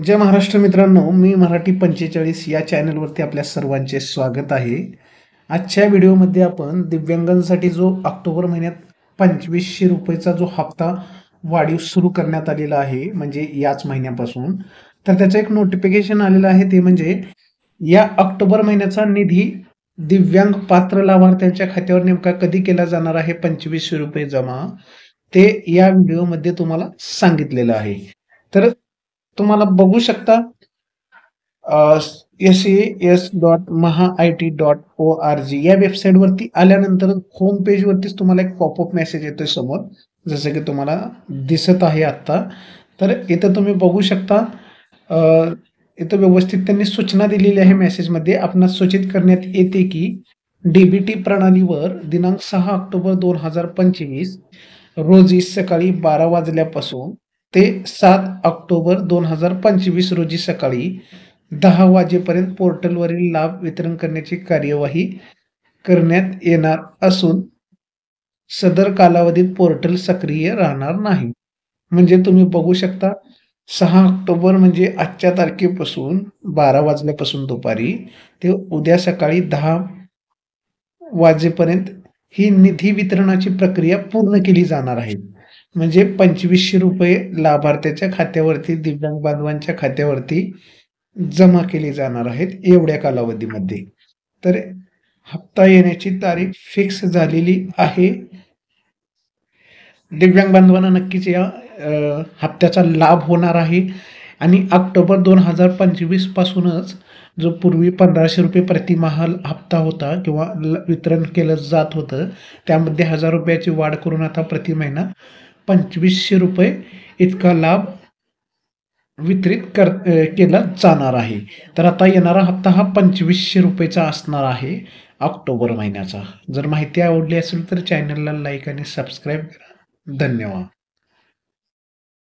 जय महाराष्ट्र मित्रांनो, मी मराठी 45 या चॅनलवरती आपल्या सर्वांचे स्वागत आहे. आजच्या व्हिडिओमध्ये आपण दिव्यांगांसाठी जो ऑक्टोबर महिन्यात ₹2500 जो हप्ता वाढीव सुरू करण्यात आलेला आहे, म्हणजे याच महिन्यापासून. तर त्याचं एक नोटिफिकेशन आलेलं आहे, ते म्हणजे या ऑक्टोबर महिन्याचा निधी दिव्यांग पात्र लाभार्थ्यांच्या खात्यावर नेमका कधी केला जाणार आहे ₹2500 जमा, ते या व्हिडिओमध्ये तुम्हाला सांगितलेलं आहे. तर तुम्हाला बघू शकता sas.mahaIT.org या वेबसाईटवरती आल्यानंतर होम पेजवरतीच तुम्हाला एक पॉपअप मेसेज येतोय समोर, जसं की तुम्हाला दिसत आहे आत्ता. तर इथं तुम्ही बघू शकता, अ, इथं व्यवस्थित त्यांनी सूचना दिलेली आहे मेसेजमध्ये. आपणास सूचित करण्यात येते की डीबीटी प्रणालीवर दिनांक 6 ऑक्टोबर 2025 रोजी सकाळी 12 वाजल्यापासून ते 7 ऑक्टोबर 2025 रोजी सकाळी 10 वाजेपर्यंत पोर्टलवरील लाभ वितरण करण्याची कार्यवाही करण्यात येणार असून सदर कालावधीत पोर्टल सक्रिय राहणार नाही. म्हणजे तुम्ही बघू शकता, 6 ऑक्टोबर म्हणजे आजच्या तारखेपासून 12 वाजल्यापासून दुपारी ते उद्या सकाळी 10 वाजेपर्यंत ही निधी वितरणाची प्रक्रिया पूर्ण केली जाणार आहे. म्हणजे ₹2500 लाभार्थ्याच्या खात्यावरती, दिव्यांग बांधवांच्या खात्यावरती जमा केली जाणार आहेत एवढ्या कालावधीमध्ये. तर हप्ता येण्याची तारीख फिक्स झालेली आहे. दिव्यांग बांधवांना नक्कीच या हप्त्याचा लाभ होणार आहे आणि ऑक्टोबर 2025 पासूनच जो पूर्वी ₹1500 प्रतिमाह हप्ता होता किंवा वितरण केलं जात होतं, त्यामध्ये ₹1000 ची वाढ करून आता प्रति महिना ₹2500 इतका लाभ वितरित केला जाणार आहे. तर आता येणारा हप्ता हा ₹2500 चा असणार आहे ऑक्टोबर महिन्याचा. जर माहिती आवडली असेल तर चॅनलला लाईक आणि सबस्क्राईब करा. धन्यवाद.